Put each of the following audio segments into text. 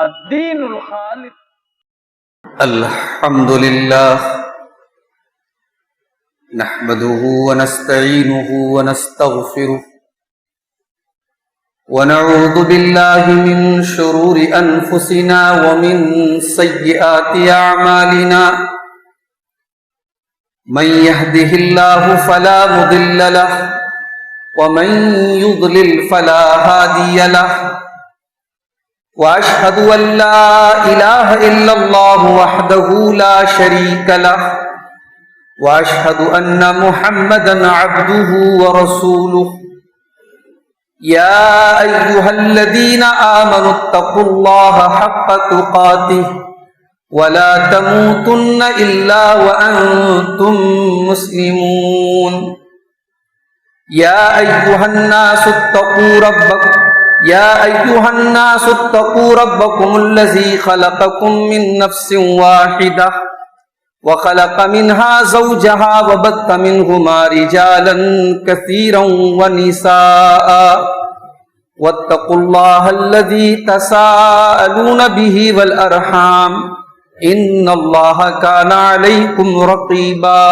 الدین الخالص. الحمد لله نحمده ونستعينه ونستغفره ونعوذ بالله من شرور أنفسنا ومن سيئات أعمالنا من يهده الله فلا مضل له ومن يضلل فلا هادي له وأشهد أن لا إله إلا الله وحده لا شريك له وأشهد أن محمدا عبده ورسوله يا أيها الذين آمنوا اتقوا الله حق تقاته ولا تموتن إلا وأنتم مسلمون يا أيها الناس اتقوا ربكم الذي خلقكم من نفس واحدة وخلق منها زوجها وبث منهما رجالا كثيرا ونساء واتقوا الله الذي تساءلون به والأرحام إن الله كان عليكم رقيبا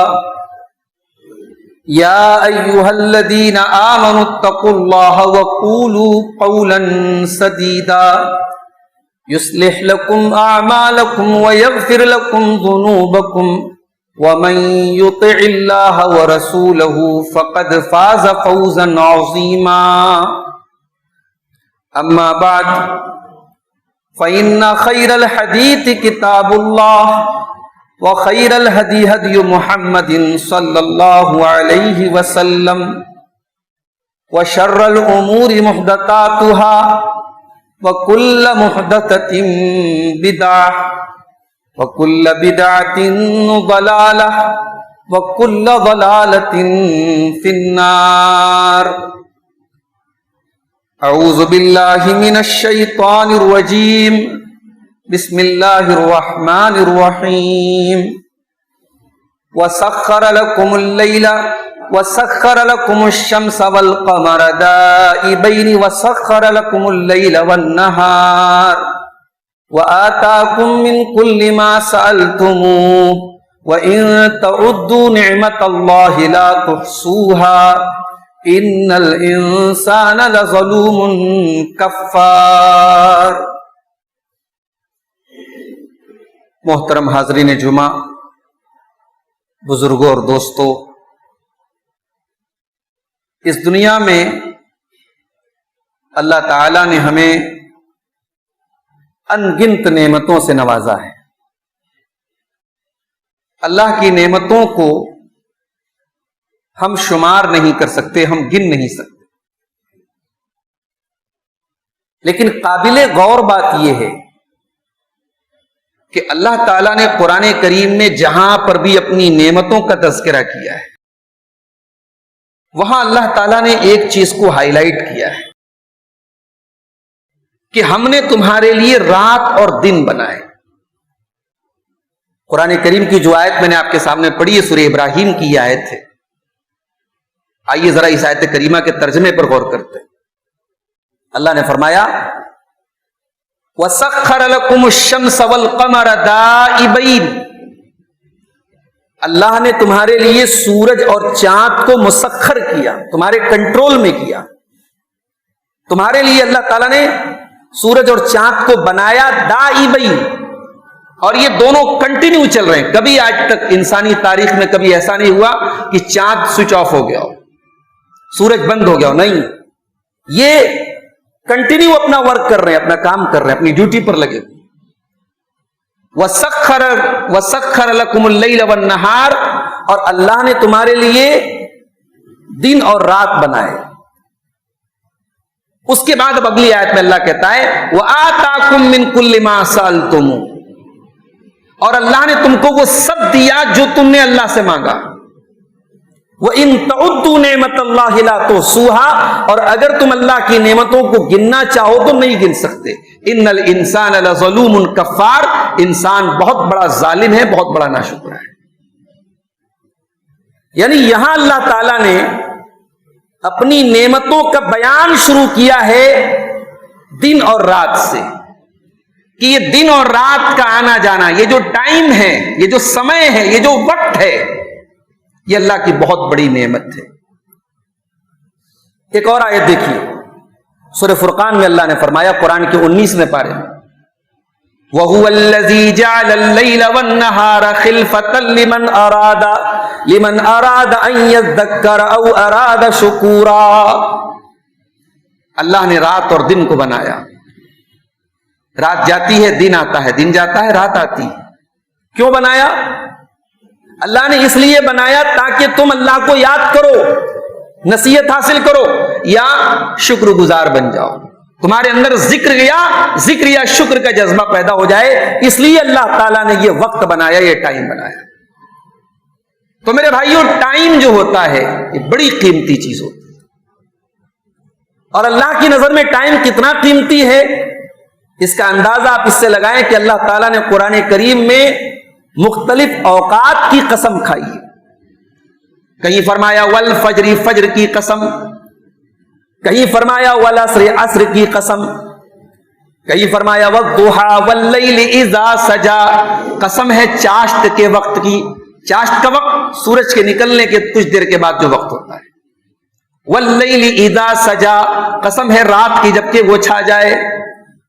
يا أيها الذين آمنوا اتقوا الله وقولوا قولا سديدا يصلح لكم أعمالكم ويغفر لكم ذنوبكم ومن يطع الله ورسوله فقد فاز فوزا عظيما أما بعد فإن خير الحديث كتاب الله وخير الهدي هدي محمد صلى الله عليه وسلم وشر الأمور محدثاتها وكل محدثة بدعة وكل بدعة ضلالة وكل ضلالة في النار. أعوذ بالله من الشيطان الرجيم. بسم الله الرحمن الرحيم. وسخر لكم الشمس والقمر دائبين وسخر لكم الليل والنهار وآتاكم من كل ما سألتموه وإن تعدوا نعمة الله لا تحصوها إن الإنسان لظلوم كفار. محترم حاضرین جمعہ، بزرگوں اور دوستوں، اس دنیا میں اللہ تعالی نے ہمیں ان گنت نعمتوں سے نوازا ہے. اللہ کی نعمتوں کو ہم شمار نہیں کر سکتے، ہم گن نہیں سکتے. لیکن قابل غور بات یہ ہے کہ اللہ تعالیٰ نے قرآن کریم میں جہاں پر بھی اپنی نعمتوں کا تذکرہ کیا ہے وہاں اللہ تعالیٰ نے ایک چیز کو ہائی لائٹ کیا ہے کہ ہم نے تمہارے لیے رات اور دن بنائے. قرآن کریم کی جو آیت میں نے آپ کے سامنے پڑھی ہے سورہ ابراہیم کی یہ آیت ہے. آئیے ذرا اس آیت کریمہ کے ترجمے پر غور کرتے ہیں. اللہ نے فرمایا وَسَخَّرَ لَكُمُ الشَّمْسَ وَالْقَمَرَ دَائِبَيْنِ. اللہ نے تمہارے لیے سورج اور چاند کو مسخر کیا، تمہارے کنٹرول میں کیا. تمہارے لیے اللہ تعالیٰ نے سورج اور چاند کو بنایا دائبین، اور یہ دونوں کنٹینیو چل رہے ہیں. کبھی آج تک انسانی تاریخ میں کبھی ایسا نہیں ہوا کہ چاند سوئچ آف ہو گیا ہو، سورج بند ہو گیا ہو. نہیں، یہ کنٹینیو اپنا ورک کر رہے ہیں، اپنا کام کر رہے ہیں، اپنی ڈیوٹی پر لگے. وَسَخَّرَ لَكُمُ اللَّيْلَ وَالنَّهَارَ، اور اللہ نے تمہارے لیے دن اور رات بنائے. اس کے بعد اب اگلی آیت میں اللہ کہتا ہے وَآتَاكُم مِّن كُلِّ مَا سَأَلْتُمُوهُ، اور اللہ نے تم کو وہ سب دیا جو تم نے اللہ سے مانگا. وَإِن تَعُدُّوا نِعْمَتَ اللَّهِ لَا تُحْصُوهَا، اور اگر تم اللہ کی نعمتوں کو گننا چاہو تو نہیں گن سکتے. إِنَّ الْإِنسَانَ لَظَلُومٌ كَفَّارٌ، انسان بہت بڑا ظالم ہے، بہت بڑا ناشکر ہے. یعنی یہاں اللہ تعالیٰ نے اپنی نعمتوں کا بیان شروع کیا ہے دن اور رات سے، کہ یہ دن اور رات کا آنا جانا، یہ جو ٹائم ہے، یہ جو سمے ہے، یہ جو وقت ہے، یہ اللہ کی بہت بڑی نعمت ہے۔ ایک اور آیت دیکھیے، سورہ فرقان میں اللہ نے فرمایا قرآن کے 19ویں پارے میں، وَهُوَ الَّذِي جَعَلَ اللَّيْلَ وَالنَّهَارَ خِلْفَةً لِمَنْ أَرَادَ أَن يَذَّكَّرَ أَوْ أَرَادَ شُكُورًا۔ اللہ نے رات اور دن کو بنایا، رات جاتی ہے دن آتا ہے، دن جاتا ہے رات آتی ہے۔ کیوں بنایا؟ اللہ نے اس لیے بنایا تاکہ تم اللہ کو یاد کرو، نصیحت حاصل کرو یا شکر گزار بن جاؤ، تمہارے اندر ذکر یا شکر کا جذبہ پیدا ہو جائے۔ اس لیے اللہ تعالیٰ نے یہ وقت بنایا، یہ ٹائم بنایا۔ تو میرے بھائیوں، ٹائم جو ہوتا ہے یہ بڑی قیمتی چیز ہوتی ہے، اور اللہ کی نظر میں ٹائم کتنا قیمتی ہے اس کا اندازہ آپ اس سے لگائیں کہ اللہ تعالیٰ نے قرآن کریم میں مختلف اوقات کی قسم کھائی ہے۔ کہیں فرمایا والفجر، فجر کی قسم، کہیں فرمایا والعصر، عصر کی قسم، کہیں فرمایا والضحیٰ واللیل اذا سجا، قسم ہے چاشت کے وقت کی۔ چاشت کا وقت سورج کے نکلنے کے کچھ دیر کے بعد جو وقت ہوتا ہے۔ واللیل اذا سجا، قسم ہے رات کی جبکہ وہ چھا جائے۔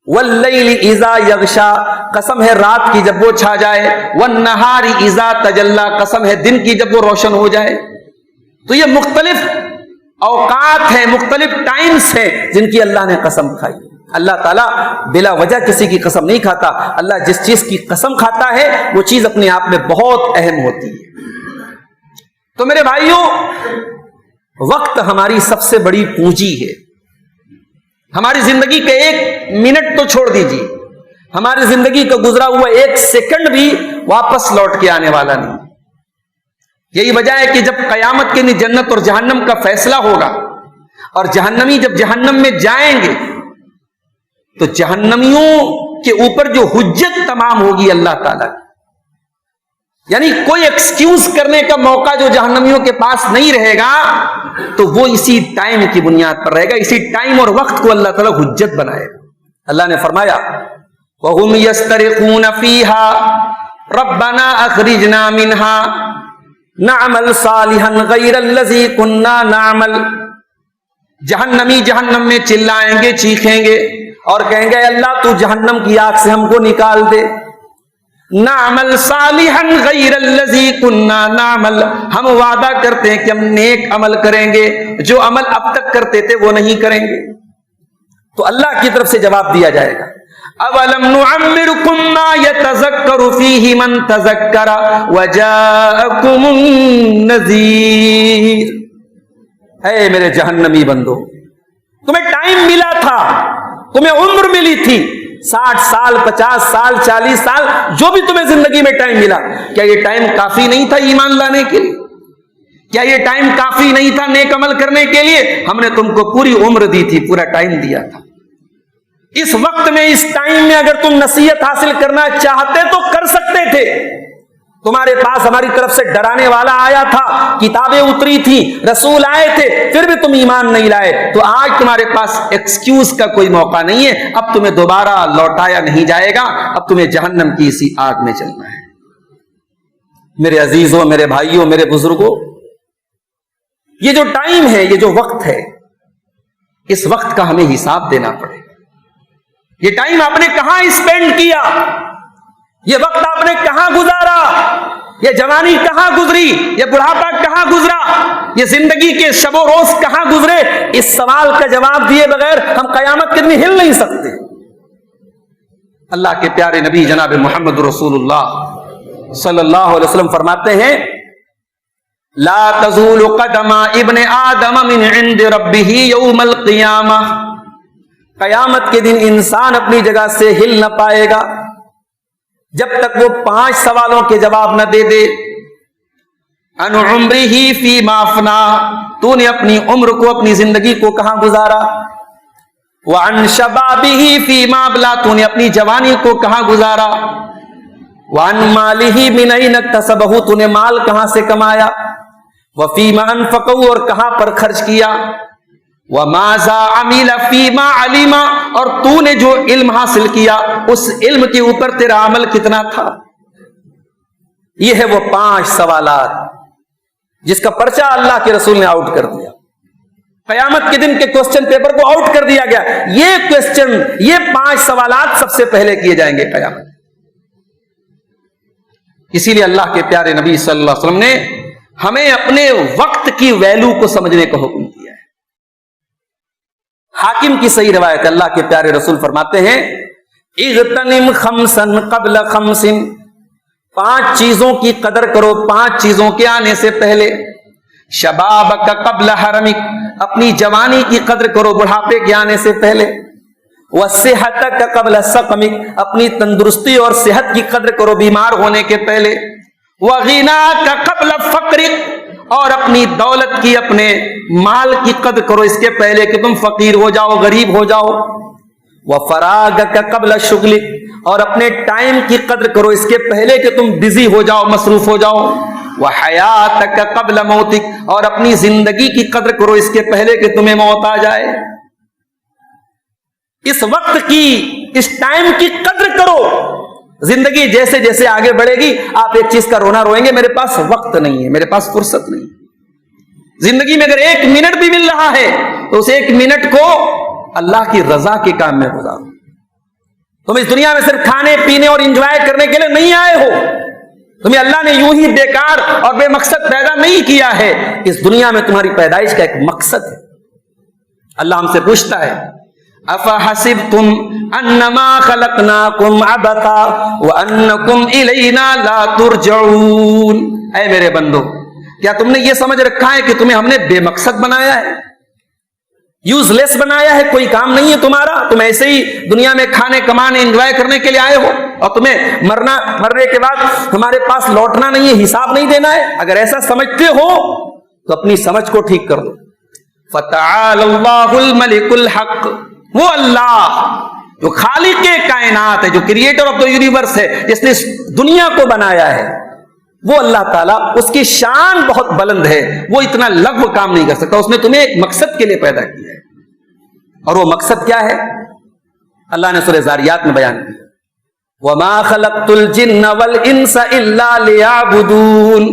واللیل اذا یغشا، قسم ہے رات کی جب وہ چھا جائے۔ والنہار اذا تجلی، قسم ہے دن کی جب وہ روشن ہو جائے۔ تو یہ مختلف اوقات ہیں، مختلف ٹائمز ہیں جن کی اللہ نے قسم کھائی۔ اللہ تعالیٰ بلا وجہ کسی کی قسم نہیں کھاتا، اللہ جس چیز کی قسم کھاتا ہے وہ چیز اپنے آپ میں بہت اہم ہوتی ہے۔ تو میرے بھائیوں، وقت ہماری سب سے بڑی پونجی ہے۔ ہماری زندگی کا ایک منٹ تو چھوڑ دیجیے، ہماری زندگی کا گزرا ہوا ایک سیکنڈ بھی واپس لوٹ کے آنے والا نہیں۔ یہی وجہ ہے کہ جب قیامت کے لیے جنت اور جہنم کا فیصلہ ہوگا اور جہنمی جب جہنم میں جائیں گے تو جہنمیوں کے اوپر جو حجت تمام ہوگی اللہ تعالیٰ کی، یعنی کوئی ایکسکیوز کرنے کا موقع جو جہنمیوں کے پاس نہیں رہے گا، تو وہ اسی ٹائم کی بنیاد پر رہے گا، اسی ٹائم اور وقت کو اللہ تعالیٰ حجت بنائے گا۔ اللہ نے فرمایا وَهُمْ يَسْتَرِخُونَ فِيهَا رَبَّنَا أَخْرِجْنَا مِنْهَا نعمل صالحا غیر الذی کننا نعمل۔ جہنمی جہنم میں چلائیں گے، چیخیں گے اور کہیں گے اللہ تو جہنم کی آگ سے ہم کو نکال دے۔ نعمل صالحا غیر الذی کننا نعمل، ہم وعدہ کرتے ہیں کہ ہم نیک عمل کریں گے، جو عمل اب تک کرتے تھے وہ نہیں کریں گے۔ تو اللہ کی طرف سے جواب دیا جائے گا اولم نعمرکم ما یتذکر فیہ من تذکر وجاءکم النذیر۔ اے میرے جہنمی بندو، تمہیں ٹائم ملا تھا، تمہیں عمر ملی تھی، 60 سال، 50 سال، 40 سال، جو بھی تمہیں زندگی میں ٹائم ملا، کیا یہ ٹائم کافی نہیں تھا ایمان لانے کے لیے؟ کیا یہ ٹائم کافی نہیں تھا نیک عمل کرنے کے لیے؟ ہم نے تم کو پوری عمر دی تھی، پورا ٹائم دیا تھا۔ اس وقت میں، اس ٹائم میں اگر تم نصیحت حاصل کرنا چاہتے تو کر سکتے تھے۔ تمہارے پاس ہماری طرف سے ڈرانے والا آیا تھا، کتابیں اتری تھی، رسول آئے تھے، پھر بھی تم ایمان نہیں لائے، تو آج تمہارے پاس ایکسکیوز کا کوئی موقع نہیں ہے۔ اب تمہیں دوبارہ لوٹایا نہیں جائے گا، اب تمہیں جہنم کی اسی آگ میں چلنا ہے۔ میرے عزیزوں، میرے بھائیوں، میرے بزرگوں، یہ جو ٹائم ہے، یہ جو وقت ہے، اس وقت کا ہمیں حساب دینا پڑے گا۔ یہ ٹائم آپ نے کہاں اسپینڈ کیا، یہ وقت آپ نے کہاں گزارا، یہ جوانی کہاں گزری، یہ بڑھاپا کہاں گزرا، یہ زندگی کے شب و روز کہاں گزرے، اس سوال کا جواب دیے بغیر ہم قیامت کے دن ہل نہیں سکتے۔ اللہ کے پیارے نبی جناب محمد رسول اللہ صلی اللہ علیہ وسلم فرماتے ہیں لا تزول قدم ابن آدم من عند ربه یوم القیامہ، قیامت کے دن انسان اپنی جگہ سے ہل نہ پائے گا جب تک وہ 5 سوالوں کے جواب نہ دے دے۔ ان عمرہ فیما افنا، تو نے اپنی عمر کو، اپنی زندگی کو کہاں گزارا؟ وعن شبابہ فیما ابلا، تو نے اپنی جوانی کو کہاں گزارا؟ وعن مالہ من این اکتسبہ، تو نے مال کہاں سے کمایا؟ وفیما انفقہ، اور کہاں پر خرچ کیا؟ وَمَاذَا عَمِلَ فِيمَا عَلِمَ، اور تو نے جو علم حاصل کیا اس علم کے اوپر تیرا عمل کتنا تھا. یہ ہے وہ 5 سوالات جس کا پرچہ اللہ کے رسول نے آؤٹ کر دیا. قیامت کے دن کے کوسچن پیپر کو آؤٹ کر دیا گیا. یہ کوسچن، یہ 5 سوالات سب سے پہلے کیے جائیں گے قیامت. اسی لیے اللہ کے پیارے نبی صلی اللہ علیہ وسلم نے ہمیں اپنے وقت کی ویلیو کو سمجھنے کا حکم دیا ہے. حاکم کی صحیح روایت، اللہ کے پیارے رسول فرماتے ہیں اغتنم خمسا قبل خمس، 5 چیزوں کی قدر کرو 5 چیزوں کے آنے سے پہلے. شبابک قبل حرمک، اپنی جوانی کی قدر کرو بڑھاپے کے آنے سے پہلے. وصحتک قبل سقمک، اپنی تندرستی اور صحت کی قدر کرو بیمار ہونے کے پہلے. وغناک قبل فقرک، اور اپنی دولت کی، اپنے مال کی قدر کرو اس کے پہلے کہ تم فقیر ہو جاؤ، غریب ہو جاؤ. وفراغک قبل شغلک، اور اپنے ٹائم کی قدر کرو اس کے پہلے کہ تم بزی ہو جاؤ، مصروف ہو جاؤ. وحیاتک قبل موتک، اور اپنی زندگی کی قدر کرو اس کے پہلے کہ تمہیں موت آ جائے. اس وقت کی، اس ٹائم کی قدر کرو. زندگی جیسے جیسے آگے بڑھے گی آپ ایک چیز کا رونا روئیں گے، میرے پاس وقت نہیں ہے، میرے پاس فرصت نہیں. زندگی میں اگر 1 منٹ بھی مل رہا ہے تو اس 1 منٹ کو اللہ کی رضا کے کام میں گزارو. تم اس دنیا میں صرف کھانے پینے اور انجوائے کرنے کے لیے نہیں آئے ہو. تمہیں اللہ نے یوں ہی بیکار اور بے مقصد پیدا نہیں کیا ہے. اس دنیا میں تمہاری پیدائش کا ایک مقصد ہے. اللہ ہم سے پوچھتا ہے افحسبتم انما خلقناکم عبثا وانکم الینا لا ترجعون، اے میرے بندو کیا تم نے یہ سمجھ رکھا ہے کہ تمہیں ہم نے بے مقصد بنایا ہے، یوز لیس بنایا ہے، کوئی کام نہیں ہے تمہارا، تم ایسے ہی دنیا میں کھانے کمانے انجوائے کرنے کے لیے آئے ہو اور تمہیں مرنے کے بعد ہمارے پاس لوٹنا نہیں ہے، حساب نہیں دینا ہے؟ اگر ایسا سمجھتے ہو تو اپنی سمجھ کو ٹھیک کر دو. فتعالى اللہ الملک الحق، وہ اللہ جو خالق کائنات ہے، جو کریٹر آف دا یونیورس ہے، جس نے اس دنیا کو بنایا ہے، وہ اللہ تعالیٰ، اس کی شان بہت بلند ہے، وہ اتنا لغو کام نہیں کر سکتا. اس نے تمہیں ایک مقصد کے لیے پیدا کیا ہے، اور وہ مقصد کیا ہے اللہ نے سورہ ذاریات میں بیان کیا. وَمَا خَلَقْتُ الْجِنَّ وَالْإِنسَ إِلَّا لِيَعْبُدُونَ،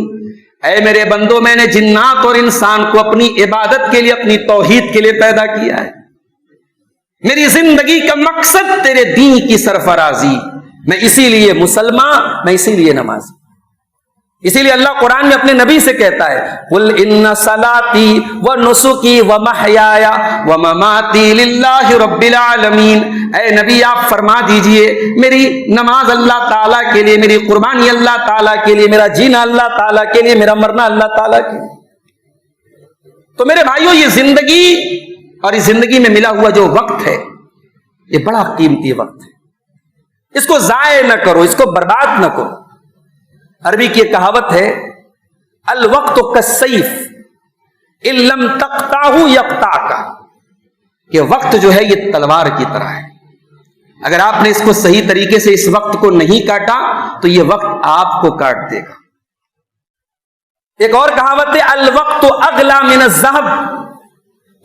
اے میرے بندو میں نے جنات اور انسان کو اپنی عبادت کے لیے، اپنی توحید کے لیے پیدا کیا ہے. میری زندگی کا مقصد تیرے دین کی سرفرازی. میں اسی لیے مسلمان، میں اسی لیے نمازی. اسی لیے اللہ قرآن میں اپنے نبی سے کہتا ہے قُلْ إِنَّ صَلَاتِي وَنُسُكِي وَمَحْيَايَ وَمَمَاتِي لِلَّهِ رَبِّ الْعَالَمِينَ، اے نبی آپ فرما دیجئے میری نماز اللہ تعالیٰ کے لیے، میری قربانی اللہ تعالیٰ کے لیے، میرا جینا اللہ تعالیٰ کے لیے، میرا مرنا اللہ تعالیٰ کے لیے. تو میرے بھائیوں یہ زندگی اور اس زندگی میں ملا ہوا جو وقت ہے یہ بڑا قیمتی وقت ہے. اس کو ضائع نہ کرو، اس کو برباد نہ کرو. عربی کی ایک کہاوت ہے الوقت کالسیف ان لم تقطعہ یقطعک، کہ وقت جو ہے یہ تلوار کی طرح ہے، اگر آپ نے اس کو صحیح طریقے سے اس وقت کو نہیں کاٹا تو یہ وقت آپ کو کاٹ دے گا. ایک اور کہاوت ہے الوقت اغلی من الذهب،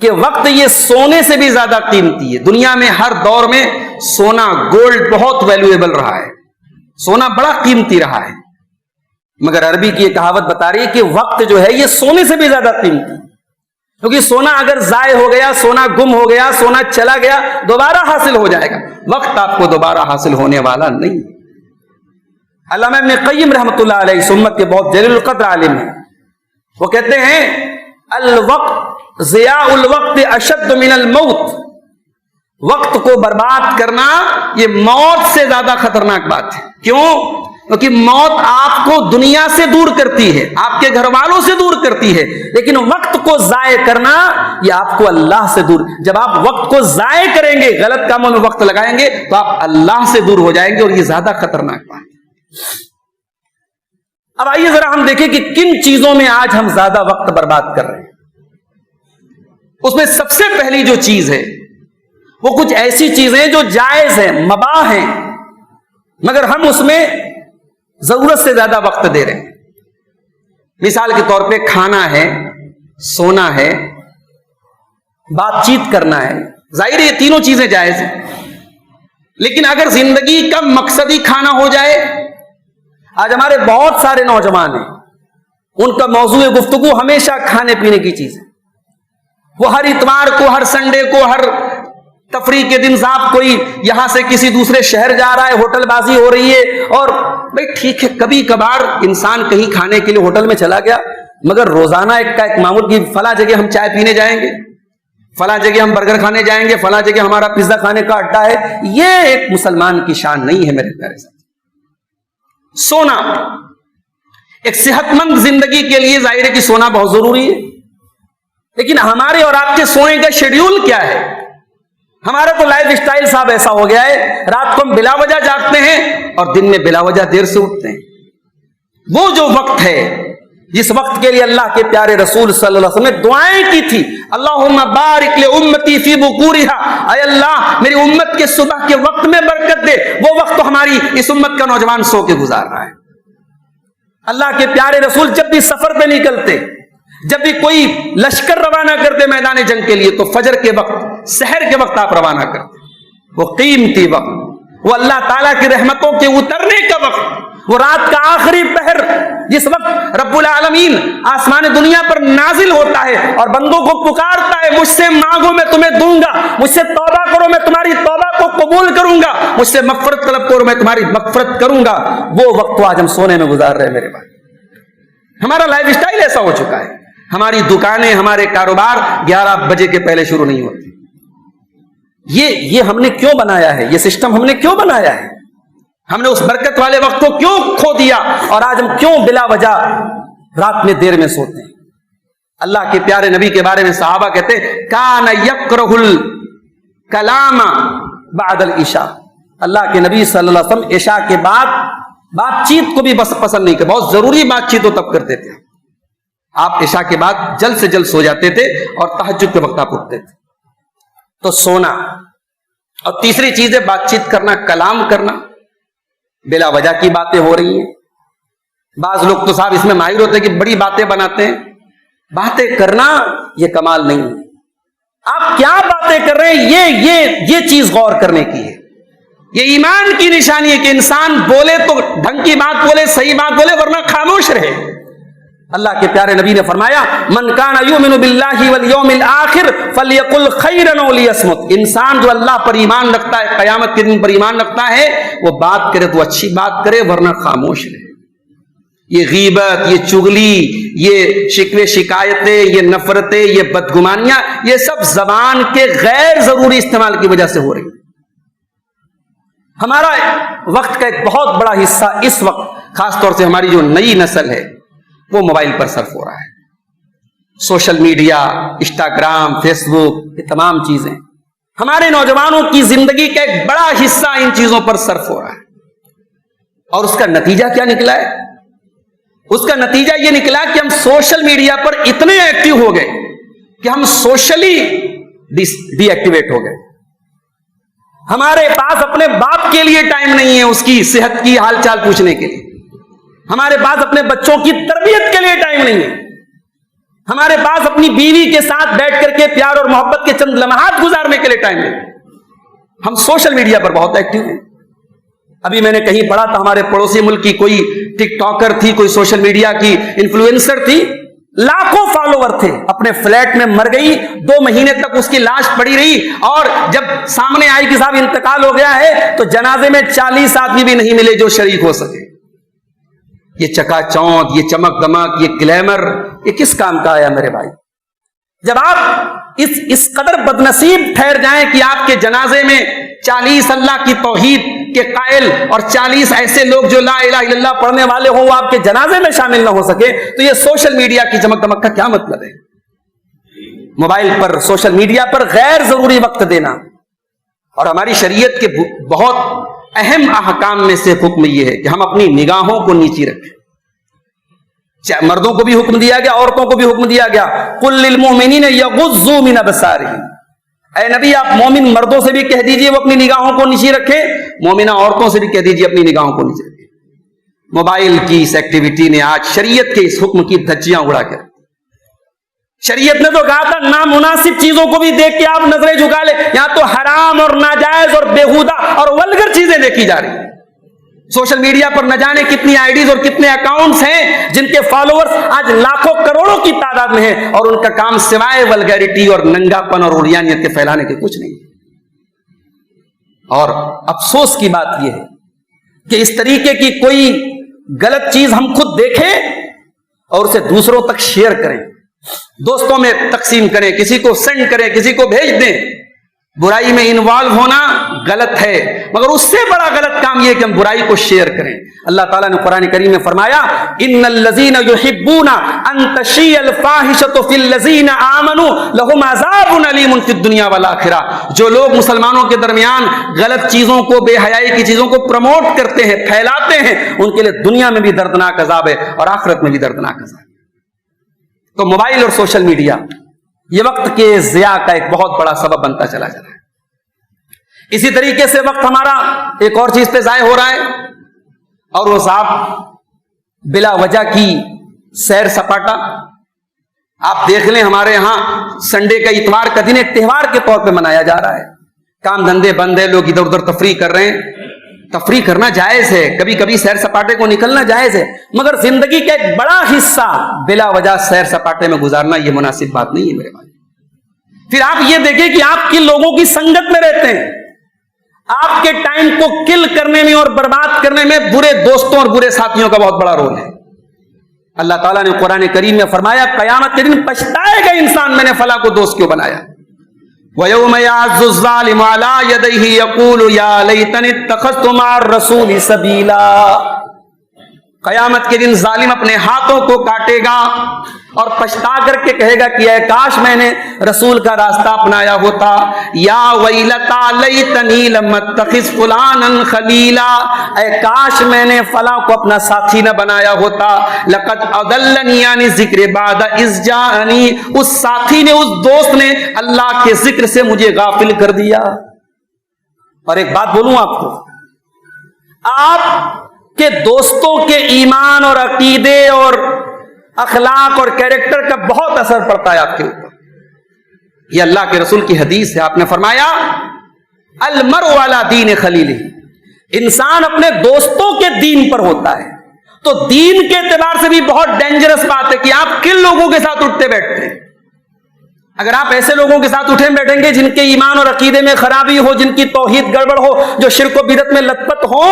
کہ وقت یہ سونے سے بھی زیادہ قیمتی ہے. دنیا میں ہر دور میں سونا، گولڈ بہت ویلیویبل رہا ہے، سونا بڑا قیمتی رہا ہے، مگر عربی کی یہ کہاوت بتا رہی ہے کہ وقت جو ہے یہ سونے سے بھی زیادہ قیمتی، کیونکہ سونا اگر ضائع ہو گیا، سونا گم ہو گیا، سونا چلا گیا، دوبارہ حاصل ہو جائے گا. وقت آپ کو دوبارہ حاصل ہونے والا نہیں. علامہ ابن قیم رحمۃ اللہ علیہ اس امت کے بہت جلیل القدر عالم ہیں، وہ کہتے ہیں الوقت ضیاء الوقت اشد من الموت، وقت کو برباد کرنا یہ موت سے زیادہ خطرناک بات ہے. کیوں؟ کیونکہ موت آپ کو دنیا سے دور کرتی ہے، آپ کے گھر والوں سے دور کرتی ہے، لیکن وقت کو ضائع کرنا یہ آپ کو اللہ سے دور. جب آپ وقت کو ضائع کریں گے، غلط کاموں میں وقت لگائیں گے تو آپ اللہ سے دور ہو جائیں گے، اور یہ زیادہ خطرناک بات ہے. اب آئیے ذرا ہم دیکھیں کہ کن چیزوں میں آج ہم زیادہ وقت برباد کر رہے ہیں. اس میں سب سے پہلی جو چیز ہے وہ کچھ ایسی چیزیں جو جائز ہیں، مباح ہیں، مگر ہم اس میں ضرورت سے زیادہ وقت دے رہے ہیں. مثال کے طور پہ کھانا ہے، سونا ہے، بات چیت کرنا ہے، ظاہر ہے یہ تینوں چیزیں جائز ہیں، لیکن اگر زندگی کا مقصد ہی کھانا ہو جائے، آج ہمارے بہت سارے نوجوان ہیں ان کا موضوع گفتگو ہمیشہ کھانے پینے کی چیز ہے، وہ ہر اتوار کو، ہر سنڈے کو، ہر تفریح کے دن صاحب کوئی یہاں سے کسی دوسرے شہر جا رہا ہے، ہوٹل بازی ہو رہی ہے، اور بھائی ٹھیک ہے کبھی کبھار انسان کہیں کھانے کے لیے ہوٹل میں چلا گیا، مگر روزانہ ایک معمول کی فلاں جگہ ہم چائے پینے جائیں گے، فلاں جگہ ہم برگر کھانے جائیں گے، فلاں جگہ ہمارا پیزا کھانے کا اڈا ہے، یہ ایک مسلمان کی شان نہیں ہے میرے پیارے ساتھ۔ سونا ایک صحت مند زندگی کے لیے ظاہر ہے کہ سونا بہت ضروری ہے، لیکن ہمارے اور آپ کے سونے کا شیڈیول کیا ہے؟ ہمارا تو لائف اسٹائل صاحب ایسا ہو گیا ہے، رات کو ہم بلا وجہ جاگتے ہیں اور دن میں بلا وجہ دیر سے اٹھتے ہیں۔ وہ جو وقت ہے جس وقت کے لیے اللہ کے پیارے رسول صلی اللہ علیہ وسلم نے دعائیں کی تھی، اللہم بارک لامتی فی بکورہا، اے اللہ میری امت کے صبح کے وقت میں برکت دے، وہ وقت تو ہماری اس امت کا نوجوان سو کے گزار رہا ہے۔ اللہ کے پیارے رسول جب بھی سفر پہ نکلتے، جب بھی کوئی لشکر روانہ کرتے میدان جنگ کے لیے، تو فجر کے وقت، سحر کے وقت آپ روانہ کرتے، وہ قیمتی وقت، وہ اللہ تعالیٰ کی رحمتوں کے اترنے کا وقت، وہ رات کا آخری پہر جس وقت رب العالمین آسمان دنیا پر نازل ہوتا ہے اور بندوں کو پکارتا ہے، مجھ سے مانگو میں تمہیں دوں گا، مجھ سے توبہ کرو میں تمہاری توبہ کو قبول کروں گا، مجھ سے مغفرت طلب کرو میں تمہاری مغفرت کروں گا، وہ وقت تو آج ہم سونے میں گزار رہے ہیں میرے بھائی۔ ہمارا لائف اسٹائل ایسا ہو چکا ہے، ہماری دکانیں، ہمارے کاروبار 11 بجے کے پہلے شروع نہیں ہوتے۔ یہ ہم نے کیوں بنایا ہے؟ یہ سسٹم ہم نے کیوں بنایا ہے؟ ہم نے اس برکت والے وقت کو کیوں کھو دیا، اور آج ہم کیوں بلا وجہ رات میں دیر میں سوتے ہیں؟ اللہ کے پیارے نبی کے بارے میں صحابہ کہتے ہیں کان یکرہ الکلام بعد العشاء، اللہ کے نبی صلی اللہ علیہ وسلم عشاء کے بعد بات چیت کو بھی بس پسند نہیں کرتے، بہت ضروری بات چیت ہو تب کرتے تھے، آپ عشاء کے بعد جلد سے جلد سو جاتے تھے اور تہجد کے وقت آپ اٹھتے تھے۔ تو سونا، اور تیسری چیز ہے بات چیت کرنا، کلام کرنا، بلا وجہ کی باتیں ہو رہی ہیں، بعض لوگ تو صاحب اس میں ماہر ہوتے ہیں کہ بڑی باتیں بناتے ہیں، باتیں کرنا یہ کمال نہیں ہے، آپ کیا باتیں کر رہے ہیں یہ چیز غور کرنے کی ہے، یہ ایمان کی نشانی ہے کہ انسان بولے تو ڈھنگ کی بات بولے، صحیح بات بولے، ورنہ خاموش رہے۔ اللہ کے پیارے نبی نے فرمایا من کان یؤمن باللہ والیوم الآخر فلیقل خیرا او لیصمت، انسان جو اللہ پر ایمان رکھتا ہے، قیامت کے دن پر ایمان رکھتا ہے، وہ بات کرے تو اچھی بات کرے ورنہ خاموش رہے۔ یہ غیبت، یہ چغلی، یہ شکوے شکایتیں، یہ نفرتیں، یہ بدگمانیاں، یہ سب زبان کے غیر ضروری استعمال کی وجہ سے ہو رہی۔ ہمارا وقت کا ایک بہت بڑا حصہ اس وقت، خاص طور سے ہماری جو نئی نسل ہے، وہ موبائل پر صرف ہو رہا ہے۔ سوشل میڈیا، انسٹاگرام، فیس بک، یہ تمام چیزیں ہمارے نوجوانوں کی زندگی کا ایک بڑا حصہ ان چیزوں پر صرف ہو رہا ہے، اور اس کا نتیجہ کیا نکلا ہے؟ اس کا نتیجہ یہ نکلا کہ ہم سوشل میڈیا پر اتنے ایکٹیو ہو گئے کہ ہم سوشلی ڈی ایکٹیویٹ ہو گئے۔ ہمارے پاس اپنے باپ کے لیے ٹائم نہیں ہے اس کی صحت کی حال چال پوچھنے کے لیے، ہمارے پاس اپنے بچوں کی تربیت کے لیے ٹائم نہیں ہے، ہمارے پاس اپنی بیوی کے ساتھ بیٹھ کر کے پیار اور محبت کے چند لمحات گزارنے کے لیے ٹائم نہیں ہے۔ ہم سوشل میڈیا پر بہت ایکٹیو ہیں۔ ابھی میں نے کہیں پڑھا تھا ہمارے پڑوسی ملک کی کوئی ٹک ٹاکر تھی، کوئی سوشل میڈیا کی انفلوئنسر تھی، لاکھوں فالوور تھے، اپنے فلیٹ میں مر گئی، 2 مہینے تک اس کی لاش پڑی رہی، اور جب سامنے آئی کہ صاحب انتقال ہو گیا ہے تو جنازے میں 40 آدمی بھی نہیں ملے جو شریک ہو سکے۔ یہ چکا چوند، یہ چمک دمک، یہ گلیمر، یہ کس کام کا آیا میرے بھائی؟ جب آپ اس قدر بدنصیب ٹھہر جائیں کہ آپ کے جنازے میں 40 اللہ کی توحید کے قائل اور 40 ایسے لوگ جو لا الہ الا اللہ پڑھنے والے ہوں وہ آپ کے جنازے میں شامل نہ ہو سکے، تو یہ سوشل میڈیا کی چمک دمک کا کیا مطلب ہے؟ موبائل پر، سوشل میڈیا پر غیر ضروری وقت دینا، اور ہماری شریعت کے بہت اہم احکام میں سے حکم یہ ہے کہ ہم اپنی نگاہوں کو نیچی رکھیں۔ مردوں کو بھی حکم دیا گیا، عورتوں کو بھی حکم دیا گیا، قل للمؤمنین یغضوا من ابصارہم، اے نبی آپ مومن مردوں سے بھی کہہ دیجئے وہ اپنی نگاہوں کو نیچی رکھیں، مومنہ عورتوں سے بھی کہہ دیجئے اپنی نگاہوں کو نیچی رکھیں۔ موبائل کی اس ایکٹیویٹی نے آج شریعت کے اس حکم کی دھجیاں اڑا کر، شریعت نے تو کہا تھا نامناسب چیزوں کو بھی دیکھ کے آپ نظریں جھکا لیں. یہاں تو حرام اور ناجائز اور بےہودہ اور ولگر چیزیں دیکھی جا رہی ہیں. سوشل میڈیا پر نہ جانے کتنی آئی ڈیز اور کتنے اکاؤنٹس ہیں جن کے فالوورز آج لاکھوں کروڑوں کی تعداد میں ہیں, اور ان کا کام سوائے ولگیرٹی اور ننگا پن اور عریانیت کے پھیلانے کے کچھ نہیں. اور افسوس کی بات یہ ہے کہ اس طریقے کی کوئی غلط چیز ہم خود دیکھیں اور اسے دوسروں تک شیئر کریں, دوستوں میں تقسیم کریں, کسی کو سینڈ کریں, کسی کو بھیج دیں. برائی میں انوالو ہونا غلط ہے, مگر اس سے بڑا غلط کام یہ کہ ہم برائی کو شیئر کریں. اللہ تعالیٰ نے قرآن کریم میں فرمایا ان الذین یحبون ان تشیع الفاحشۃ فی الذین آمنوا لہم عذاب علیم فی الدنیا والآخرہ. جو لوگ مسلمانوں کے درمیان غلط چیزوں کو, بے حیائی کی چیزوں کو پروموٹ کرتے ہیں, پھیلاتے ہیں, ان کے لیے دنیا میں بھی دردناک عذاب ہے اور آخرت میں بھی دردناک عذاب ہے. تو موبائل اور سوشل میڈیا یہ وقت کے ضیاع کا ایک بہت بڑا سبب بنتا چلا جا رہا ہے. اسی طریقے سے وقت ہمارا ایک اور چیز پہ ضائع ہو رہا ہے, اور وہ صاحب بلا وجہ کی سیر سپاٹا. آپ دیکھ لیں ہمارے یہاں سنڈے کا, اتوار کا دن ایک تہوار کے طور پہ منایا جا رہا ہے. کام دھندے بند ہے, لوگ ادھر ادھر تفریح کر رہے ہیں. تفریح کرنا جائز ہے, کبھی کبھی سیر سپاٹے کو نکلنا جائز ہے, مگر زندگی کا ایک بڑا حصہ بلا وجہ سیر سپاٹے میں گزارنا یہ مناسب بات نہیں ہے میرے بھائی. پھر آپ یہ دیکھیں کہ آپ کن لوگوں کی سنگت میں رہتے ہیں. آپ کے ٹائم کو کل کرنے میں اور برباد کرنے میں برے دوستوں اور برے ساتھیوں کا بہت بڑا رول ہے. اللہ تعالیٰ نے قرآن کریم میں فرمایا قیامت کے دن پچھتائے گا انسان میں نے فلاں کو دوست کیوں بنایا. وَيَوْمَ يَعَضُّ الظَّالِمُ عَلَىٰ يَدَيْهِ يَقُولُ يَا لَيْتَنِي اتَّخَذْتُ مَعَ الرَّسُولِ سَبِيلًا. قیامت کے دن ظالم اپنے ہاتھوں کو کاٹے گا اور پچھتا کر کے کہے گا کہ اے کاش میں نے رسول کا راستہ اپنایا ہوتا. یا ویلتا لیتنی لم اتخذ فلانا خلیلا, اے کاش میں نے فلاں کو اپنا ساتھی نہ بنایا ہوتا. لقد اضلنی یعنی ذکر بعد اذ جاءنی, اس ساتھی نے, اس دوست نے اللہ کے ذکر سے مجھے غافل کر دیا. اور ایک بات بولوں آپ کو, آپ کہ دوستوں کے ایمان اور عقیدے اور اخلاق اور کیریکٹر کا بہت اثر پڑتا ہے آپ کے اوپر. یہ اللہ کے رسول کی حدیث ہے. آپ نے فرمایا المرء علی دین خلیلہ, انسان اپنے دوستوں کے دین پر ہوتا ہے. تو دین کے اعتبار سے بھی بہت ڈینجرس بات ہے کہ آپ کن لوگوں کے ساتھ اٹھتے بیٹھتے ہیں. اگر آپ ایسے لوگوں کے ساتھ اٹھیں بیٹھیں گے جن کے ایمان اور عقیدے میں خرابی ہو, جن کی توحید گڑبڑ ہو, جو شرک و بدعت میں لت پت ہو,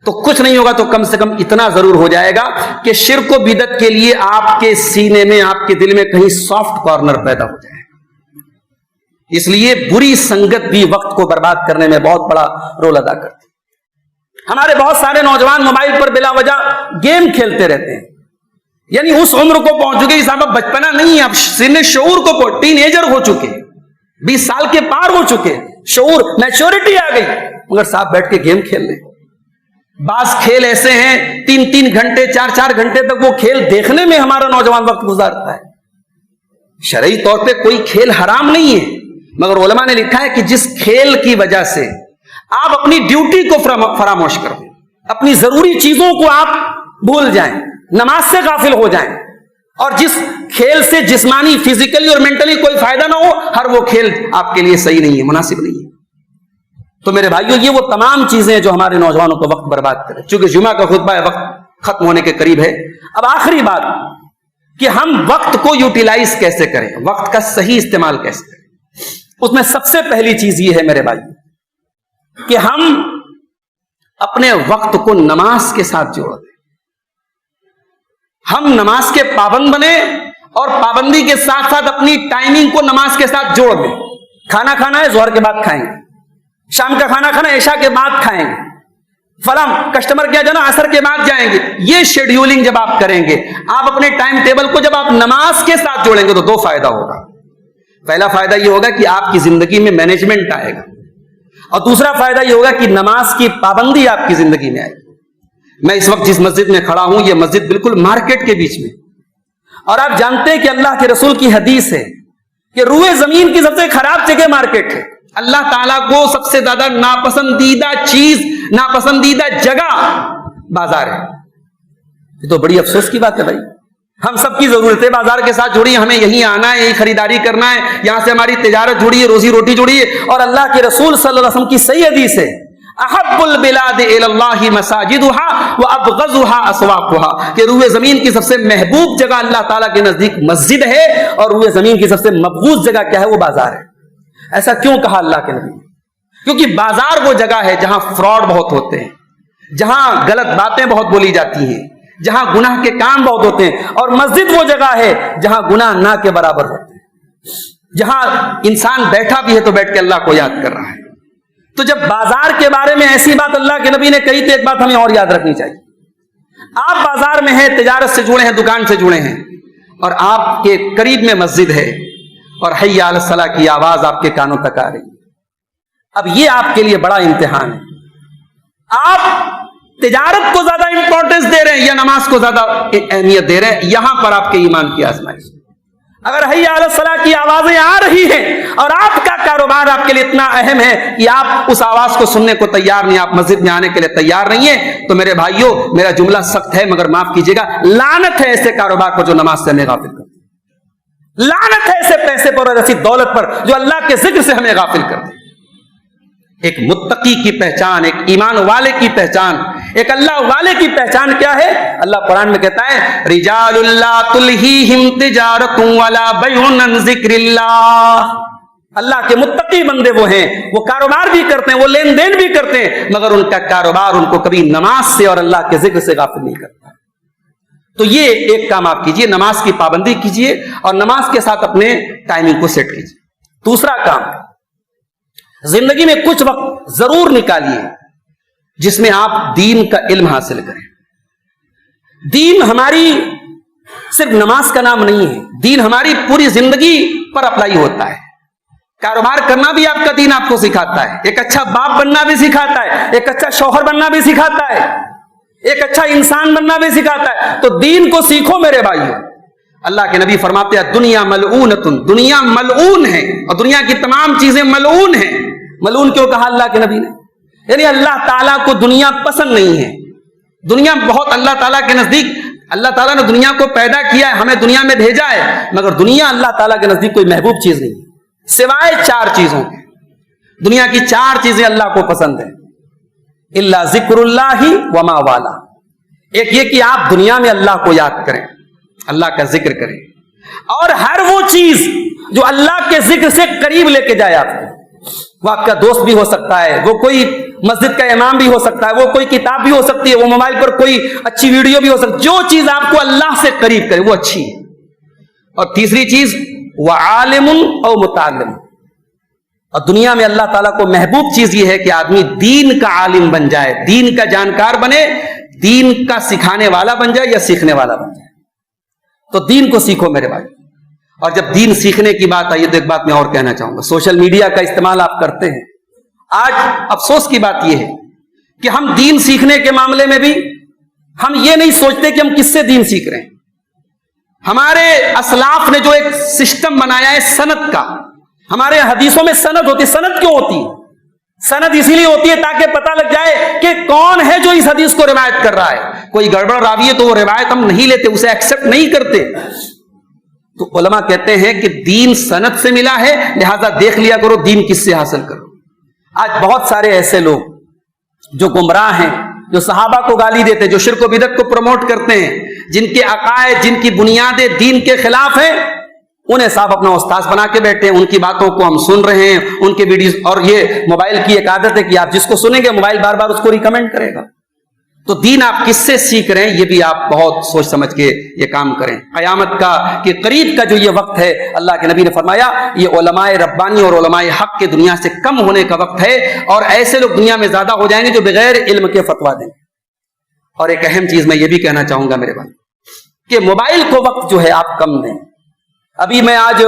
تو کچھ نہیں ہوگا تو کم سے کم اتنا ضرور ہو جائے گا کہ شرک و بدعت کے لیے آپ کے سینے میں, آپ کے دل میں کہیں سافٹ کارنر پیدا ہو جائے. اس لیے بری سنگت بھی وقت کو برباد کرنے میں بہت بڑا رول ادا کرتی. ہمارے بہت سارے نوجوان موبائل پر بلا وجہ گیم کھیلتے رہتے ہیں. یعنی اس عمر کو پہنچ چکے, صاحب بچپنا نہیں, اب سن شعور کو ٹین ایجر ہو چکے, 20 سال کے پار ہو چکے, شعور میچورٹی آ گئی, مگر صاحب بیٹھ کے گیم کھیل رہے. بعض کھیل ایسے ہیں 3-3 گھنٹے 4-4 گھنٹے تک وہ کھیل دیکھنے میں ہمارا نوجوان وقت گزارتا ہے. شرعی طور پہ کوئی کھیل حرام نہیں ہے, مگر علماء نے لکھا ہے کہ جس کھیل کی وجہ سے آپ اپنی ڈیوٹی کو فراموش کر دیں, اپنی ضروری چیزوں کو آپ بھول جائیں, نماز سے غافل ہو جائیں, اور جس کھیل سے جسمانی, فزیکلی اور مینٹلی کوئی فائدہ نہ ہو, ہر وہ کھیل آپ کے لیے صحیح نہیں ہے, مناسب نہیں ہے. تو میرے بھائیو, یہ وہ تمام چیزیں جو ہمارے نوجوانوں کو وقت برباد کرے. چونکہ جمعہ کا خطبہ ہے, وقت ختم ہونے کے قریب ہے. اب آخری بات کہ ہم وقت کو یوٹیلائز کیسے کریں, وقت کا صحیح استعمال کیسے کریں. اس میں سب سے پہلی چیز یہ ہے میرے بھائیو کہ ہم اپنے وقت کو نماز کے ساتھ جوڑ دیں. ہم نماز کے پابند بنیں اور پابندی کے ساتھ ساتھ اپنی ٹائمنگ کو نماز کے ساتھ جوڑ دیں. کھانا کھانا ہے ظہر کے بعد کھائیں گے, شام کا کھانا کھانا عشاء کے بعد کھائیں گے, فلاں کسٹمر کیا جانا عصر کے بعد جائیں گے. یہ شیڈیولنگ جب آپ کریں گے, آپ اپنے ٹائم ٹیبل کو جب آپ نماز کے ساتھ جوڑیں گے تو 2 فائدہ ہوگا. پہلا فائدہ یہ ہوگا کہ آپ کی زندگی میں مینجمنٹ آئے گا, اور دوسرا فائدہ یہ ہوگا کہ نماز کی پابندی آپ کی زندگی میں آئے گی. میں اس وقت جس مسجد میں کھڑا ہوں, یہ مسجد بالکل مارکیٹ کے بیچ میں, اور آپ جانتے ہیں کہ اللہ کے رسول کی حدیث ہے کہ روئے زمین کی سب سے خراب جگہ مارکیٹ ہے. اللہ تعالیٰ کو سب سے زیادہ ناپسندیدہ چیز, ناپسندیدہ جگہ بازار ہے. یہ تو بڑی افسوس کی بات ہے بھائی. ہم سب کی ضرورت ہے بازار کے ساتھ جڑی، ہمیں یہیں آنا ہے، یہی خریداری کرنا ہے، یہاں سے ہماری تجارت جڑی ہے، روزی روٹی جڑی ہے. اور اللہ کے رسول صلی اللہ علیہ وسلم کی صحیح حدیث ہے احب البلاد الی اللہ مساجدها وابغضها اسواقها، کہ روئے زمین کی سب سے محبوب جگہ اللہ تعالیٰ کے نزدیک مسجد ہے، اور روئے زمین کی سب سے مبغوض جگہ کیا ہے؟ وہ بازار ہے. ایسا کیوں کہا اللہ کے نبی؟ کیونکہ بازار وہ جگہ ہے جہاں فراڈ بہت ہوتے ہیں، جہاں غلط باتیں بہت بولی جاتی ہیں، جہاں گناہ کے کام بہت ہوتے ہیں. اور مسجد وہ جگہ ہے جہاں گناہ نہ کے برابر ہوتے ہیں، جہاں انسان بیٹھا بھی ہے تو بیٹھ کے اللہ کو یاد کر رہا ہے. تو جب بازار کے بارے میں ایسی بات اللہ کے نبی نے کہی تو ایک بات ہمیں اور یاد رکھنی چاہیے. آپ بازار میں ہیں، تجارت سے جڑے ہیں، دکان سے جڑے ہیں، اور آپ کے قریب میں مسجد ہے اور حی علی الصلاۃ کی آواز آپ کے کانوں تک آ رہی ہے. اب یہ آپ کے لیے بڑا امتحان ہے. آپ تجارت کو زیادہ امپورٹنس دے رہے ہیں یا نماز کو زیادہ اہمیت دے رہے ہیں؟ یہاں پر آپ کے ایمان کی آزمائش. اگر حی علی الصلاۃ کی آوازیں آ رہی ہیں اور آپ کا کاروبار آپ کے لیے اتنا اہم ہے کہ آپ اس آواز کو سننے کو تیار نہیں، آپ مسجد میں آنے کے لیے تیار نہیں ہیں، تو میرے بھائیوں میرا جملہ سخت ہے مگر معاف کیجیے گا، لعنت ہے ایسے کاروبار کو جو نماز سے ہمیں غافل کرتے ہیں. لعنت ہے ایسے پیسے پر اور ایسی دولت پر جو اللہ کے ذکر سے ہمیں غافل کرتے ہیں. ایک متقی کی پہچان، ایک ایمان والے کی پہچان، ایک اللہ والے کی پہچان کیا ہے؟ اللہ قرآن میں کہتا ہے رجال لا تلہیہم تجارت ولا بیع عن ذکر اللہ. اللہ کے متقی بندے وہ ہیں، وہ کاروبار بھی کرتے ہیں، وہ لین دین بھی کرتے ہیں، مگر ان کا کاروبار ان کو کبھی نماز سے اور اللہ کے ذکر سے غافل نہیں کرتا. تو یہ ایک کام آپ کیجئے، نماز کی پابندی کیجئے اور نماز کے ساتھ اپنے ٹائمنگ کو سیٹ کیجئے. دوسرا کام، زندگی میں کچھ وقت ضرور نکالیے جس میں آپ دین کا علم حاصل کریں. دین ہماری صرف نماز کا نام نہیں ہے، دین ہماری پوری زندگی پر اپلائی ہوتا ہے. کاروبار کرنا بھی آپ کا دین آپ کو سکھاتا ہے، ایک اچھا باپ بننا بھی سکھاتا ہے، ایک اچھا شوہر بننا بھی سکھاتا ہے، ایک اچھا انسان بننا بھی سکھاتا ہے. تو دین کو سیکھو میرے بھائیوں. اللہ کے نبی فرماتے ہیں دنیا ملعونۃ، دنیا ملعون ہے اور دنیا کی تمام چیزیں ملعون ہیں. ملعون کیوں کہا اللہ کے نبی نے؟ یعنی اللہ تعالیٰ کو دنیا پسند نہیں ہے. دنیا بہت اللہ تعالیٰ کے نزدیک، اللہ تعالیٰ نے دنیا کو پیدا کیا ہے، ہمیں دنیا میں بھیجا ہے، مگر دنیا اللہ تعالیٰ کے نزدیک کوئی محبوب چیز نہیں ہے سوائے 4 چیزوں کے. دنیا کی 4 چیزیں اللہ کو پسند ہیں. الا ذکر اللہ وما والا. ایک یہ کہ آپ دنیا میں اللہ کو یاد کریں، اللہ کا ذکر کریں، اور ہر وہ چیز جو اللہ کے ذکر سے قریب لے کے جائے آپ کو. وہ آپ کا دوست بھی ہو سکتا ہے، وہ کوئی مسجد کا امام بھی ہو سکتا ہے، وہ کوئی کتاب بھی ہو سکتی ہے، وہ موبائل پر کوئی اچھی ویڈیو بھی ہو سکتی ہے. جو چیز آپ کو اللہ سے قریب کرے وہ اچھی ہے. اور تیسری چیز وعالم او متعلم. اور دنیا میں اللہ تعالیٰ کو محبوب چیز یہ ہے کہ آدمی دین کا عالم بن جائے، دین کا جانکار بنے، دین کا سکھانے والا بن جائے یا سیکھنے والا بن جائے. تو دین کو سیکھو میرے بھائی. اور جب دین سیکھنے کی بات آئی تو ایک بات میں اور کہنا چاہوں گا. سوشل میڈیا کا استعمال آپ کرتے ہیں. آج افسوس کی بات یہ ہے کہ ہم دین سیکھنے کے معاملے میں بھی ہم یہ نہیں سوچتے کہ ہم کس سے دین سیکھ رہے ہیں. ہمارے اسلاف نے جو ایک سسٹم بنایا ہے سند کا، ہمارے حدیثوں میں سند ہوتی ہے. سند کیوں ہوتی ہے؟ سند اسی لیے ہوتی ہے تاکہ پتہ لگ جائے کہ کون ہے جو اس حدیث کو روایت کر رہا ہے. کوئی گڑبڑ راوی ہے تو وہ روایت ہم نہیں لیتے، اسے ایکسپٹ نہیں کرتے. تو علماء کہتے ہیں کہ دین سند سے ملا ہے، لہذا دیکھ لیا کرو دین کس سے حاصل کرو. آج بہت سارے ایسے لوگ جو گمراہ ہیں، جو صحابہ کو گالی دیتے، جو شرک و بدعت کو پروموٹ کرتے ہیں، جن کے عقائد، جن کی بنیادیں دین کے خلاف ہیں، انہیں صاحب اپنا استاذ بنا کے بیٹھے ہیں. ان کی باتوں کو ہم سن رہے ہیں، ان کے ویڈیوز. اور یہ موبائل کی ایک عادت ہے کہ آپ جس کو سنیں گے موبائل بار بار اس کو ریکمینڈ کرے گا. تو دین آپ کس سے سیکھ رہے ہیں یہ بھی آپ بہت سوچ سمجھ کے یہ کام کریں. قیامت کا کہ قریب کا جو یہ وقت ہے، اللہ کے نبی نے فرمایا یہ علماء ربانی اور علماء حق کے دنیا سے کم ہونے کا وقت ہے، اور ایسے لوگ دنیا میں زیادہ ہو جائیں گے جو بغیر علم کے فتوا دیں. اور ایک اہم چیز میں یہ بھی کہنا چاہوں گا میرے بھائی کہ موبائل کو وقت جو ہے آپ کم دیں. ابھی میں آج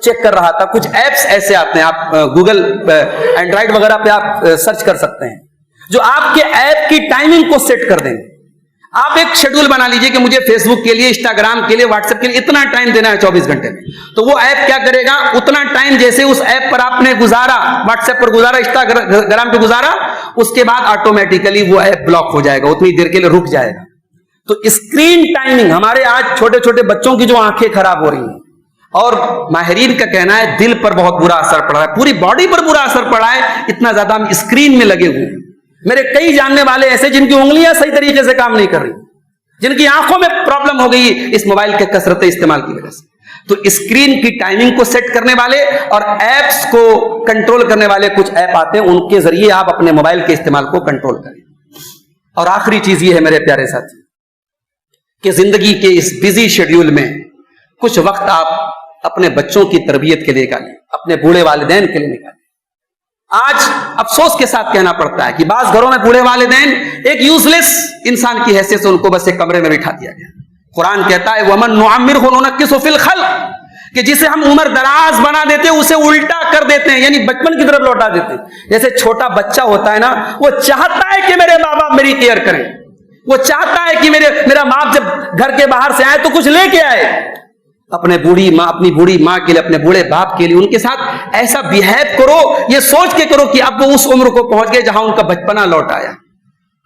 چیک کر رہا تھا، کچھ ایپس ایسے آتے ہیں، آپ گوگل اینڈرائڈ وغیرہ پہ آپ سرچ کر سکتے ہیں، جو آپ کے ایپ کی ٹائمنگ کو سیٹ کر دیں گے. آپ ایک شیڈول بنا لیجئے کہ مجھے فیس بک کے لیے، انسٹاگرام کے لیے، واٹس ایپ کے لیے اتنا ٹائم دینا ہے 24 گھنٹے میں. تو وہ ایپ کیا کرے گا، اتنا ٹائم جیسے اس ایپ پر آپ نے گزارا، واٹس ایپ پر گزارا، انسٹاگرام پہ گزارا، اس کے بعد آٹومیٹیکلی وہ ایپ بلاک ہو جائے گا، اتنی دیر کے لیے رک جائے گا. تو اسکرین ٹائمنگ، ہمارے آج چھوٹے چھوٹے بچوں کی جو آنکھیں خراب ہو رہی ہیں، اور ماہرین کا کہنا ہے دل پر بہت برا اثر پڑا ہے، پوری باڈی پر برا اثر پڑا ہے، اتنا زیادہ ہم اسکرین میں لگے ہوئے ہیں۔ میرے کئی جاننے والے ایسے جن کی انگلیاں صحیح طریقے سے کام نہیں کر رہی، جن کی آنکھوں میں پرابلم ہو گئی اس موبائل کے کثرت استعمال کی وجہ سے۔ تو اسکرین کی ٹائمنگ کو سیٹ کرنے والے اور ایپس کو کنٹرول کرنے والے کچھ ایپ آتے ہیں، ان کے ذریعے آپ اپنے موبائل کے استعمال کو کنٹرول کریں۔ اور آخری چیز یہ ہے میرے پیارے ساتھی کہ زندگی کے اس بزی شیڈیول میں کچھ وقت آپ اپنے بچوں کی تربیت کے لیے نکالیں، اپنے بوڑھے والدین کے لیے نکالیں۔ آج افسوس کے ساتھ کہنا پڑتا ہے کہ بعض گھروں میں بوڑھے والدین ایک یوز لیس انسان کی حیثیت سے ان کو بس ایک کمرے میں بٹھا دیا گیا۔ قرآن کہتا ہے وَمَن نُعَمِّرْهُ نُنَكِّسُهُ فِي الْخَلْقِ، کہ جسے ہم عمر دراز بنا دیتے ہیں اسے الٹا کر دیتے ہیں، یعنی بچپن کی طرف لوٹا دیتے ہیں۔ جیسے چھوٹا بچہ ہوتا ہے نا، وہ چاہتا ہے کہ میرے ماں باپ میری کیئر کریں، وہ چاہتا ہے کہ میرا ماں جب گھر کے باہر سے آئے تو کچھ لے کے آئے، اپنی بوڑھی ماں کے لیے، اپنے بوڑھے باپ کے لیے ان کے ساتھ ایسا بیہیو کرو، یہ سوچ کے کرو کہ اب وہ اس عمر کو پہنچ گئے جہاں ان کا بچپنا لوٹ آیا۔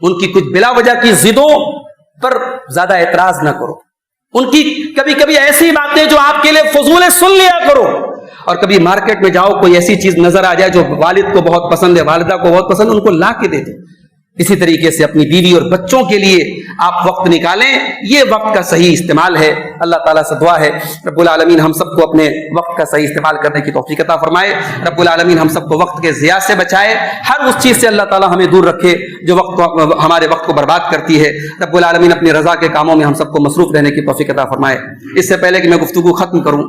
ان کی کچھ بلا وجہ کی ضدوں پر زیادہ اعتراض نہ کرو، ان کی کبھی کبھی ایسی باتیں جو آپ کے لیے فضول ہے سن لیا کرو، اور کبھی مارکیٹ میں جاؤ کوئی ایسی چیز نظر آ جائے جو والد کو بہت پسند ہے، والدہ کو بہت پسند، ان کو لا کے دے دو۔ اسی طریقے سے اپنی بیوی اور بچوں کے لیے آپ وقت نکالیں، یہ وقت کا صحیح استعمال ہے۔ اللہ تعالیٰ سے دعا ہے رب العالمین ہم سب کو اپنے وقت کا صحیح استعمال کرنے کی توفیق عطا فرمائے، رب العالمین ہم سب کو وقت کے ضیاع سے بچائے، ہر اس چیز سے اللہ تعالیٰ ہمیں دور رکھے جو ہمارے وقت کو برباد کرتی ہے، رب العالمین اپنی رضا کے کاموں میں ہم سب کو مصروف رہنے کی توفیق عطا فرمائے۔ اس سے پہلے کہ میں گفتگو ختم کروں،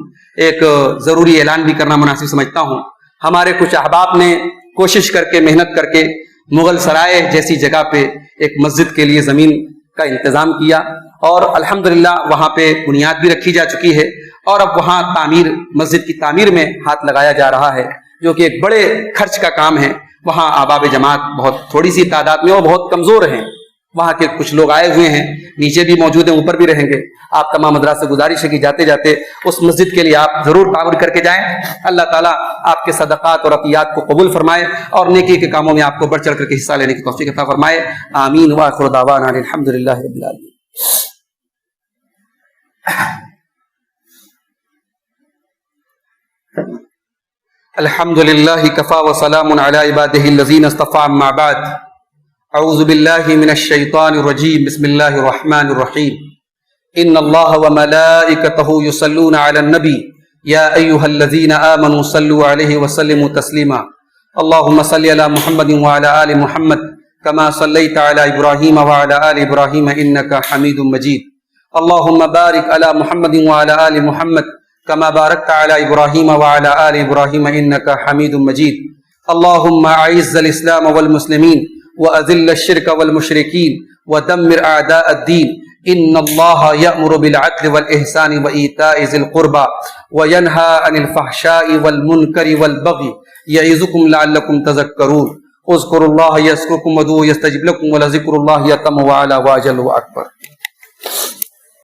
ایک ضروری اعلان بھی کرنا مناسب سمجھتا ہوں۔ ہمارے کچھ احباب نے کوشش کر کے، محنت کر کے مغل سرائے جیسی جگہ پہ ایک مسجد کے لیے زمین کا انتظام کیا، اور الحمدللہ وہاں پہ بنیاد بھی رکھی جا چکی ہے، اور اب وہاں مسجد کی تعمیر میں ہاتھ لگایا جا رہا ہے، جو کہ ایک بڑے خرچ کا کام ہے۔ وہاں احباب جماعت بہت تھوڑی سی تعداد میں اور بہت کمزور ہیں، وہاں کے کچھ لوگ آئے ہوئے ہیں، نیچے بھی موجود ہیں، اوپر بھی رہیں گے۔ آپ تمام حضرات سے گزارش ہے کہ جاتے جاتے اس مسجد کے لیے آپ ضرور تعاون کر کے جائیں۔ اللہ تعالیٰ آپ کے صدقات اور عطیات کو قبول فرمائے، اور نیکی کے کاموں میں آپ کو بڑھ چڑھ کر کے حصہ لینے کی توفیق عطا فرمائے۔ آمین وآخر دعوانا الحمدللہ رب العالمین۔ الحمدللہ کفا وسلام علی عبادہ الذین اصطفى، اما بعد، اعوذ باللہ من الشیطان الرجیم، بسم اللہ الرحمن الرحیم۔ ان اللہ وملائکتہ یصلون علی النبی یا ایہا الذین آمنوا صلوا علیہ وسلموا تسلیما۔ اللہم صل علی محمد وعلی آل محمد کما صلیت علی ابراہیم وعلی آل ابراہیم انکا حمید مجید۔ اللہم بارک علی محمد وعلی آل محمد کما بارکت علی ابراہیم وعلی آل ابراہیم انکا حمید مجید۔ اللہم اعز الاسلام والمسلمین وأذل الشرك والمشركين ودمر أعداء الدين۔ إن الله يأمر بالعدل والإحسان وإيتاء ذي القربى وينهى عن الفحشاء والمنكر والبغي يعظكم لعلكم تذكرون۔ اذكروا الله يذكركم وادعوه يستجب لكم ولذكر الله أتم وأعلى وأجل وأكبر۔